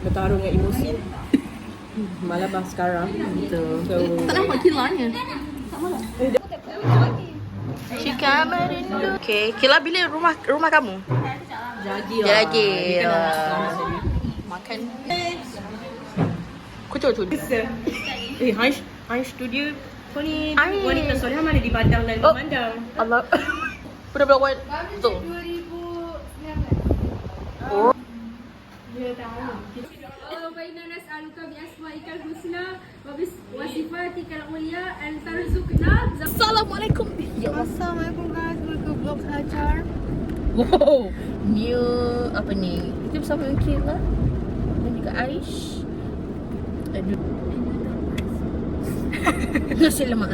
Bertarung dengan emosi. Malah sekarang. Betul. So, Tak nampak kilanya. Cika merindu. Okay, Kila bila rumah kamu? Jadi lah. Jadi Dia lah. kena Makan. Kucuk tu. Hai studio kau ni Hai. wanita soleh mana dipandang dan Oh. memandang. Allah. Udah berapa buat? Tu. Oh. وبين نسألك بأسمائك الحسنى وصفاتك العليا أن ترزقنا. Assalamualaikum. Ya Allah. Assalamualaikum guys, welcome to Vlog Hajar. Wow. New apa ni? Kita bersama dengan Kila dan juga Aish. Aduh. Nasi lemak.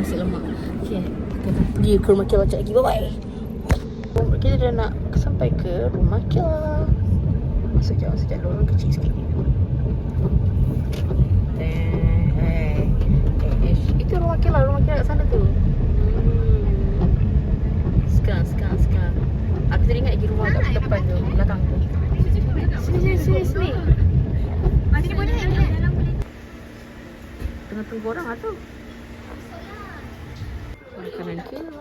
Okay. Kita pergi ke rumah Kila sekejap lagi. Bye-bye. Kita dah nak sampai ke rumah Kila. Masuk sekejap lorong kecil sikit. Itu rumah Kila kat sana tu. Sekarang. Aku teringat lagi rumah kat depan tu, belakang tu. Sini. Sini boleh. Tengah tunggu orang lah tu. Makanan Kila.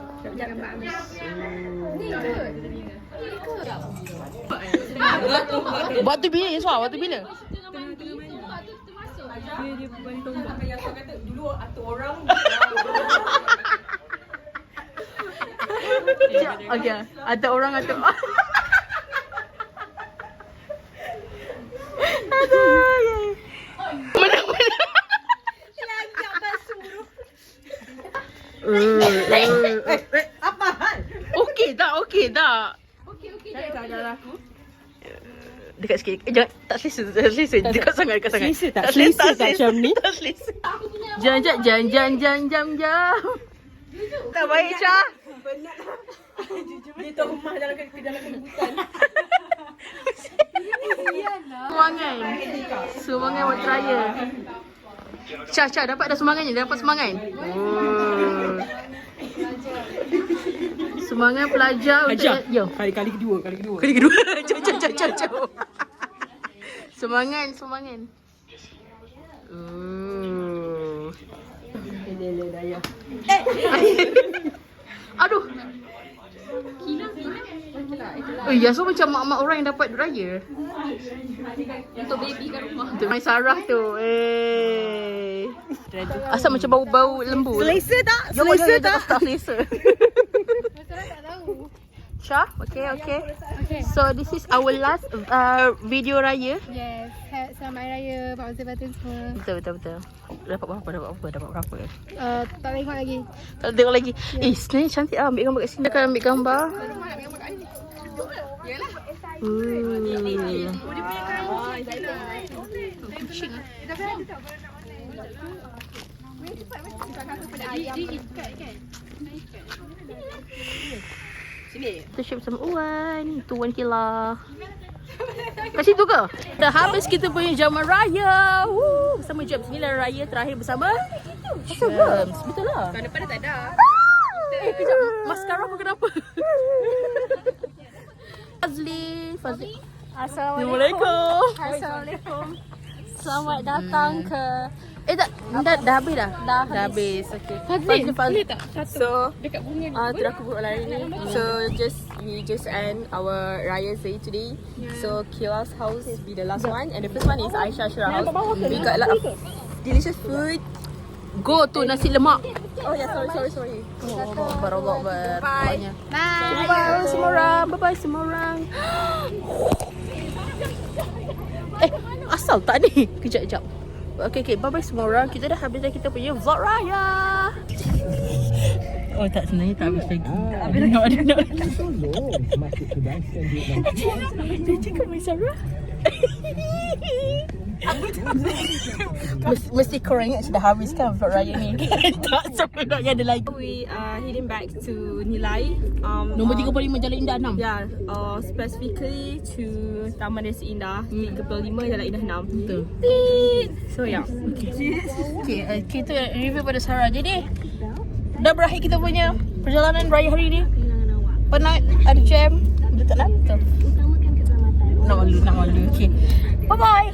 Waktu bila Yeswa? Waktu bila? Dia bantung yang kau kata dulu atuk orang. Okay, ada orang ada. Mana? Apa hal? Okey tak? Okey. Dah aku. Dekat sikit. Jangan, tak selesa. Dekat sangat. Selesa tak? Selesa tak macam ni? Tak selesa. Jam. Tak baik, Syah. Dia tu rumah dalam kehidupan. Sumbangan waktu raya. Syah, dapat dah sumbangannya? Dapat sumbangan? Oh. Sumbangan pelajar Hajar. Yo. Kali kedua. Kali kedua. Jom. Sumbangan. Lele daya. Aduh. So macam mak-mak orang yang dapat raya. Untuk baby kat rumah. Untuk main Sarah tu. Asal macam bau-bau lembu. Selesa tak? Tak selesa. Tak tahu. Syah, okay. So this is our last video raya. Yes, selamat Hari Raya Pak Wazir Batin semua. Betul. Dapat berapa? Tak tengok lagi. Tak tengok lagi. Sebenarnya cantik lah ambil gambar kat sini. Akan ambil gambar. Sini. Kita share bersama Wan. Itu Wan Kila. Kat situ ke? Dah habis kita punya jamuan raya. Bersama James. Inilah raya terakhir bersama James. Betul lah. Tahun depan dah tak ada. Kejap. Maskara pun kenapa? Fazli. Assalamualaikum. Selamat datang ke Dah habis dah? Dah habis. Okay. Fazli tak? So, dekat bunga ni. tu aku buat hari ni. So, we just end our Raya Day today. So, Kila's house be the last one, and the first one is Aisyah Shura house. We got a lot of delicious food. Go tu nasi lemak. Oh yeah, sorry. Allah. Bye. Bye semua orang. Asal tak ni? Kejap. Okay, bye-bye semua orang. Kita dah habis dah kita punya vlog raya. Oh tak, sebenarnya tak habis lagi. Ada nak. Dia cakap Mai Sarah. Mesti korang ingat sudah habis kan vlog raya ni. Tak, sampai nak ada lagi. We are heading back to Nilai. Nombor 35 Jalan Indah 6. Yeah, specifically to Taman Desa Indah 35 Jalan Indah 6. Betul. So yeah. Okay, kita review pada Sarah. Jadi dah berakhir kita punya perjalanan raya hari ni. Penat, ada jam. Betul tak nak? Betul. Nak malu. Okay. Bye-bye.